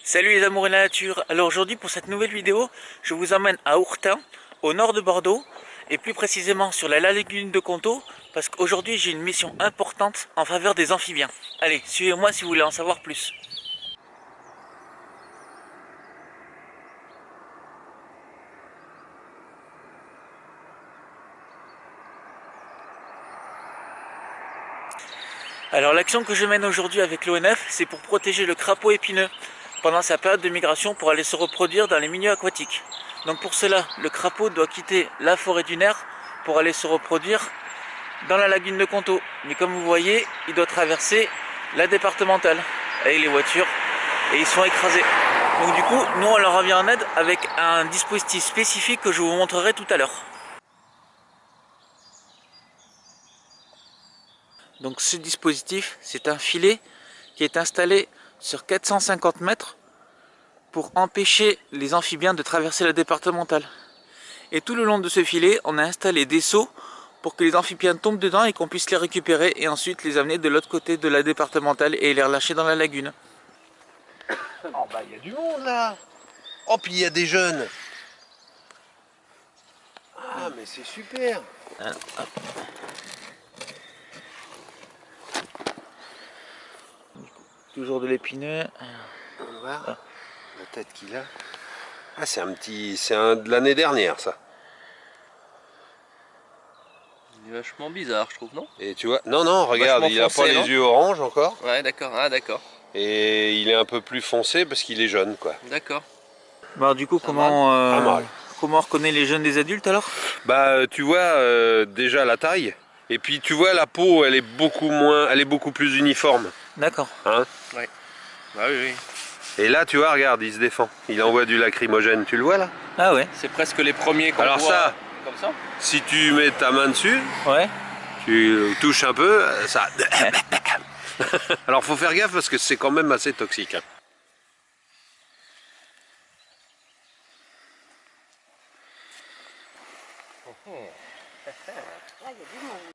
Salut les amoureux de la nature. Alors aujourd'hui pour cette nouvelle vidéo, je vous emmène à Ourtin, au nord de Bordeaux, et plus précisément sur la lagune de Conto, parce qu'aujourd'hui j'ai une mission importante en faveur des amphibiens. Allez, suivez-moi si vous voulez en savoir plus. Alors l'action que je mène aujourd'hui avec l'ONF, c'est pour protéger le crapaud épineux pendant sa période de migration pour aller se reproduire dans les milieux aquatiques. Donc pour cela, le crapaud doit quitter la forêt dunaire pour aller se reproduire dans la lagune de Conto. Mais comme vous voyez, il doit traverser la départementale avec les voitures et ils sont écrasés. Donc du coup, nous on leur revient en aide avec un dispositif spécifique que je vous montrerai tout à l'heure. Donc ce dispositif, c'est un filet qui est installé sur 450 mètres pour empêcher les amphibiens de traverser la départementale. Et tout le long de ce filet, on a installé des seaux pour que les amphibiens tombent dedans et qu'on puisse les récupérer et ensuite les amener de l'autre côté de la départementale et les relâcher dans la lagune. Oh bah il y a du monde là. Oh puis il y a des jeunes. Ah mais c'est super. Alors, toujours de l'épineux. On va voir la tête qu'il a. Ah c'est un de l'année dernière ça. Il est vachement bizarre, je trouve, non? Et tu vois, non, regarde, Vachement il a foncé, pas non les yeux orange encore. Ouais, d'accord, ah d'accord, Et il est un peu plus foncé parce qu'il est jeune quoi. d'accord. Bon, alors, du coup, Pas mal. comment on reconnaît les jeunes des adultes alors? Bah tu vois déjà la taille. Et puis tu vois la peau elle est beaucoup plus uniforme. D'accord. Hein? Ouais. Bah oui, oui. Et là tu vois, regarde, il se défend. Il envoie du lacrymogène, tu le vois là? Ah ouais. C'est presque les premiers qu'on Alors voit ça, comme ça. si tu mets ta main dessus, Ouais. tu touches un peu, ça... Alors faut faire gaffe parce que c'est quand même assez toxique. Hein.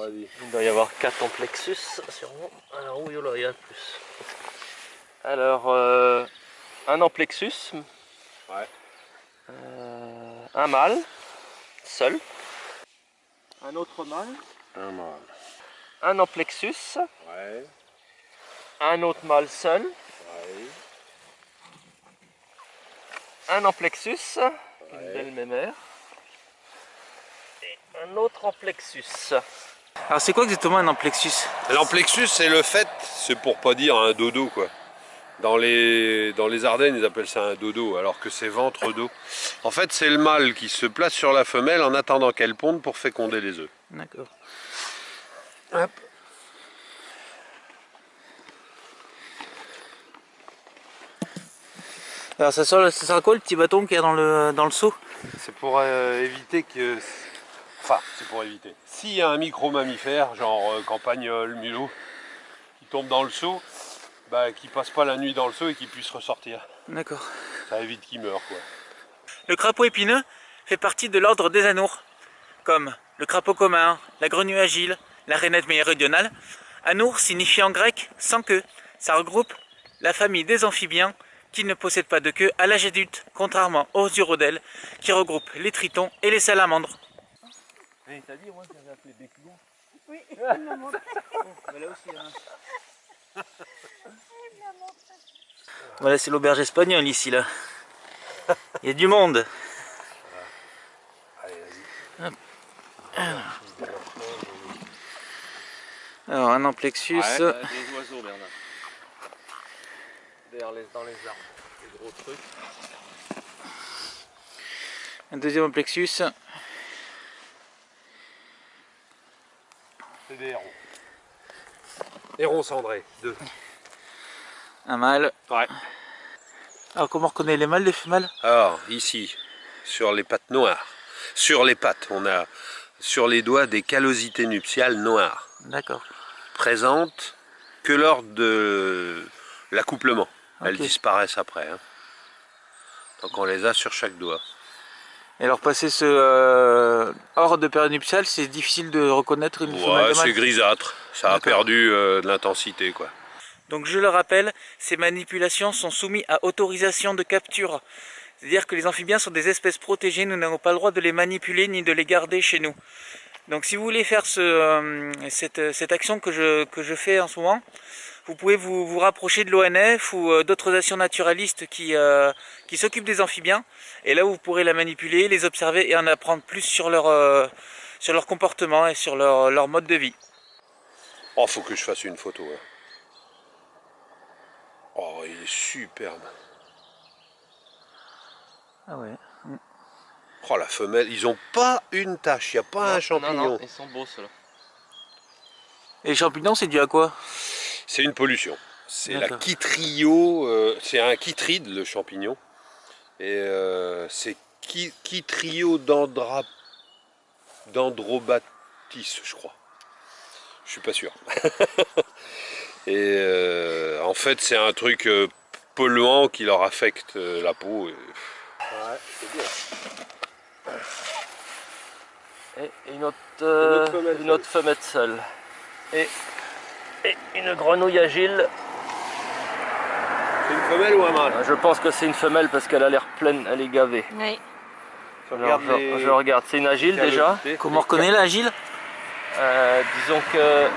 Il doit y avoir 4 amplexus sûrement. Alors oui, là, il y a plus. Alors, un amplexus. Ouais. Un mâle, seul. Un autre mâle. Un mâle. Un amplexus. Ouais. Un autre mâle seul. Ouais. Un amplexus. Une belle mémère. Et un autre amplexus. Alors c'est quoi exactement un amplexus? L'amplexus c'est le fait, c'est pour pas dire un dodo quoi. Dans les Ardennes ils appellent ça un dodo alors que c'est ventre d'eau. En fait c'est le mâle qui se place sur la femelle en attendant qu'elle ponde pour féconder les œufs. D'accord. Hop. Alors ça sert quoi le petit bâton qu'il y a dans le seau? C'est pour éviter que... Enfin, c'est pour éviter. S'il y a un micro-mammifère, genre campagnol, mulot, qui tombe dans le seau, bah, qu'il passe pas la nuit dans le seau et qu'il puisse ressortir. D'accord. Ça évite qu'il meure, quoi. Le crapaud épineux fait partie de l'ordre des anours, comme le crapaud commun, la grenouille agile, la rainette méridionale. Anour signifie en grec sans queue. Ça regroupe la famille des amphibiens qui ne possèdent pas de queue à l'âge adulte, contrairement aux urodèles qui regroupent les tritons et les salamandres. Et t'as dit, moi j'avais appelé Béclou. Oui, il m'a montré. Mais là aussi, hein. Il m'a montré. Voilà, c'est l'auberge espagnole ici, là. Il y a du monde. Allez, vas-y. Alors, un amplexus. Ouais, des oiseaux, Bernard. Dans les arbres, des gros trucs. Un deuxième amplexus. C'est des hérons. Hérons cendrés, 2. Un mâle. Ouais. Alors, comment on reconnaît les mâles, les femelles? Alors, ici, sur les pattes noires. Sur les pattes, on a sur les doigts des callosités nuptiales noires. D'accord. Présentes que lors de l'accouplement. Elles Ok. disparaissent après. Hein. Donc on les a sur chaque doigt. Et alors, passer ce hors de période nuptiale, c'est difficile de reconnaître une femelle Ouais, de mâle. c'est grisâtre. Ça a D'accord. perdu de l'intensité, quoi. Donc je le rappelle, ces manipulations sont soumises à autorisation de capture. C'est-à-dire que les amphibiens sont des espèces protégées, nous n'avons pas le droit de les manipuler ni de les garder chez nous. Donc si vous voulez faire cette action que je fais en ce moment, vous pouvez vous rapprocher de l'ONF ou d'autres actions naturalistes qui s'occupent des amphibiens. Et là vous pourrez la manipuler, les observer et en apprendre plus sur leur comportement et sur leur mode de vie. Oh, faut que je fasse une photo. Hein. Oh, il est superbe. Ah ouais. Oh, la femelle, ils ont pas une tache, il n'y a pas un champignon. Non, ils sont beaux ceux-là. Et les champignons, c'est dû à quoi? C'est une pollution. C'est la D'accord. chytrio, c'est un chytride le champignon. Et c'est chytrio dendrobatis, je crois. Je suis pas sûr. Et en fait, c'est un truc polluant qui leur affecte la peau. Et... Ouais, c'est bien. Et une autre femelle seule. Et une grenouille agile. C'est une femelle ou un mâle? Je pense que c'est une femelle parce qu'elle a l'air pleine, elle est gavée. Oui. Alors, je regarde, c'est une agile déjà. Comment on reconnaît l'agile? Disons que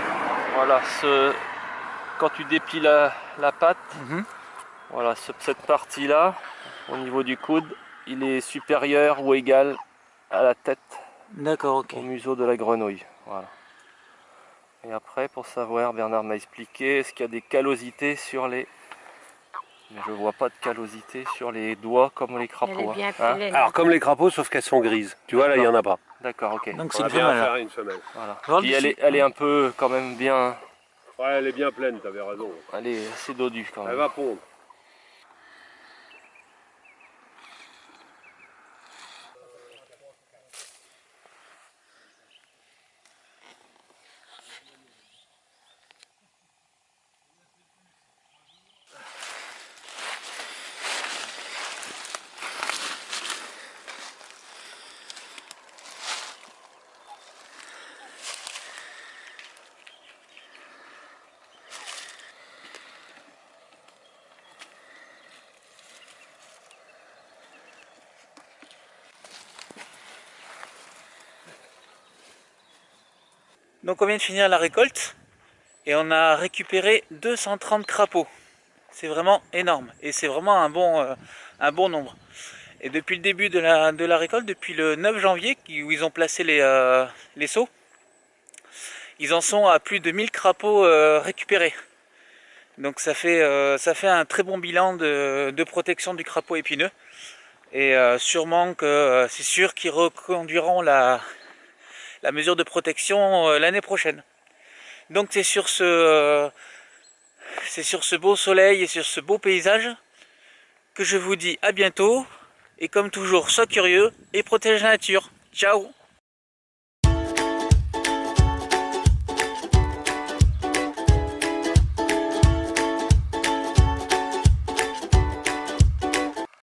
voilà, quand tu déplies la patte, voilà, cette partie là, au niveau du coude, il est supérieur ou égal à la tête, D'accord, ok. au museau de la grenouille. Voilà. Et après, pour savoir, Bernard m'a expliqué, est-ce qu'il y a des callosités sur les... Mais je vois pas de callosité sur les doigts comme les crapauds. Elle est bien hein. pleine. Alors comme les crapauds, sauf qu'elles sont grises. Tu vois, là, il n'y en a pas. D'accord, ok. Donc On c'est va une bien femelle. faire une femelle. Voilà. Voir Puis dessus. elle est un peu quand même bien... Ouais, elle est bien pleine, t'avais raison. Elle est assez dodue quand Elle même. va pondre. Donc on vient de finir la récolte et on a récupéré 230 crapauds. C'est vraiment énorme et c'est vraiment un bon nombre. Et depuis le début de la récolte, depuis le 9 janvier où ils ont placé les seaux, ils en sont à plus de 1000 crapauds récupérés. Donc ça fait un très bon bilan de protection du crapaud épineux. Et sûrement que c'est sûr qu'ils reconduiront la mesure de protection l'année prochaine. Donc c'est sur ce beau soleil et sur ce beau paysage que je vous dis à bientôt. Et comme toujours, sois curieux et protège la nature. Ciao!